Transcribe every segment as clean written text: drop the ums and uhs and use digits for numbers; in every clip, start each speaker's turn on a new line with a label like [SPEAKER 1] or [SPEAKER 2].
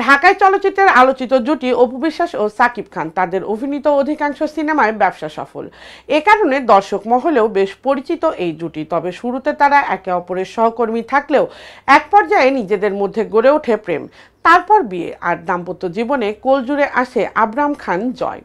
[SPEAKER 1] ঢাকায় চলচ্চিত্রের আলোচিত জুটি অপু বিশ্বাস ও সাকিব খান তাদের অভিনীত অধিকাংশ সিনেমায় ব্যবসা সফল। এ কারণে দর্শক মহলেও বেশ পরিচিত এই জুটি। তবে শুরুতে তারা একে অপরের সহকর্মী থাকলেও এক পর্যায়ে নিজেদের মধ্যে গড়ে ওঠে প্রেম, তারপর বিয়ে, আর দাম্পত্য জীবনে কোলজুড়ে আসে আবরাম খান জয়।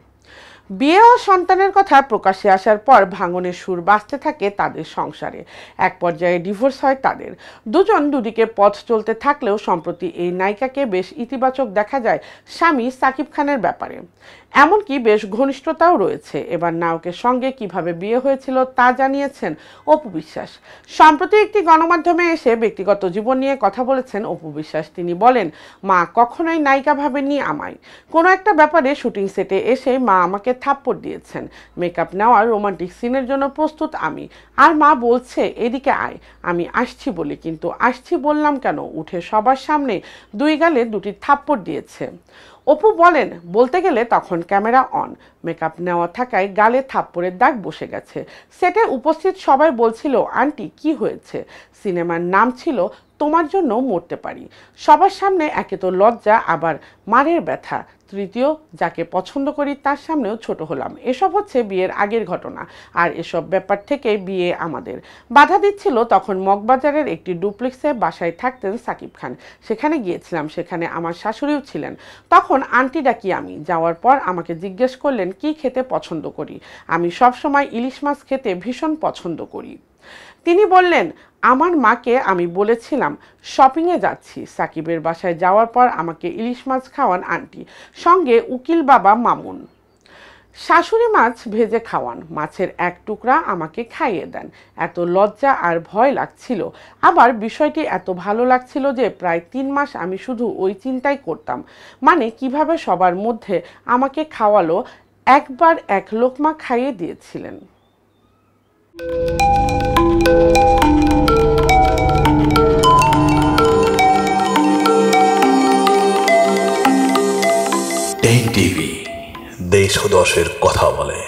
[SPEAKER 1] বিয়ে ও সন্তানের কথা প্রকাশ্যে আসার পর ভাঙনের সুর বাজতে থাকে তাদের সংসারে। এক পর্যায়ে ডিভোর্স হয় তাদের। দুজন দুদিকে পথ চলতে থাকলেও সম্প্রতি এই নায়িকাকে বেশ ইতিবাচক দেখা যায় স্বামী সাকিব খানের ব্যাপারে। এমনকি বেশ ঘনিষ্ঠতাও রয়েছে। এবার নায়কের সঙ্গে কিভাবে বিয়ে হয়েছিল তা জানিয়েছেন অপু বিশ্বাস। সম্প্রতি একটি গণমাধ্যমে এসে ব্যক্তিগত জীবন নিয়ে কথা বলেছেন অপু বিশ্বাস। তিনি বলেন, মা কখনোই নায়িকা ভাবেননি আমায়। কোনো একটা ব্যাপারে শুটিং সেটে এসে মা আমাকে থাপ্পড় দিয়েছেন। মেকআপ নেওয়ার রোমান্টিক সিনের জন্য প্রস্তুত আমি, আর মা বলছে এদিকে আয়। আমি আসছি বলি, কিন্তু আসছি বললাম কেন, উঠে সবার সামনে দুই গালে দুটি থাপ্পড় দিয়েছে। অপু বলেন, বলতে গেলে তখন ক্যামেরা অন, মেকআপ নেওয়া থাকায় গালে থাপ্পড়ের দাগ বসে গেছে। সেটে উপস্থিত সবাই বলছিল, আন্টি কি হয়েছে? সিনেমার নাম ছিল তোমার জন্য মরতে পারি। সবার সামনে একে তো লজ্জা, আবার মারের ব্যথা। তৃতীয়, যাকে পছন্দ করি তার সামনেও ছোট হলাম। এসব হচ্ছে বিয়ের আগের ঘটনা, আর এসব ব্যাপার থেকে বিয়ে আমাদের। বাধা দিচ্ছিল তখন মগবাজারের একটি ডুপ্লেক্সে বাসায় থাকতেন সাকিব খান। সেখানে গিয়েছিলাম, সেখানে আমার শাশুড়িও ছিলেন। তখন আন্টি ডাকি আমি। যাওয়ার পর আমাকে জিজ্ঞেস করলেন কি খেতে পছন্দ করি। আমি সবসময় ইলিশ মাছ খেতে ভীষণ পছন্দ করি। তিনি বললেন, আমার মাকে আমি বলেছিলাম শপিংয়ে যাচ্ছি। সাকিবের বাসায় যাওয়ার পর আমাকে ইলিশ মাছ খাওয়ান আন্টি, সঙ্গে উকিল বাবা মামুন। শাশুড়ি মাছ ভেজে খাওয়ান, মাছের এক টুকরা আমাকে খাইয়ে দেন। এত লজ্জা আর ভয় লাগছিল, আবার বিষয়টি এত ভালো লাগছিল যে প্রায় 3 মাস আমি শুধু ওই চিন্তাই করতাম, মানে কিভাবে সবার মধ্যে আমাকে খাওয়ালো। একবার এক লোকমা খাইয়ে দিয়েছিলেন।
[SPEAKER 2] টেক টিভি, দেশ ও দশের কথা বলে।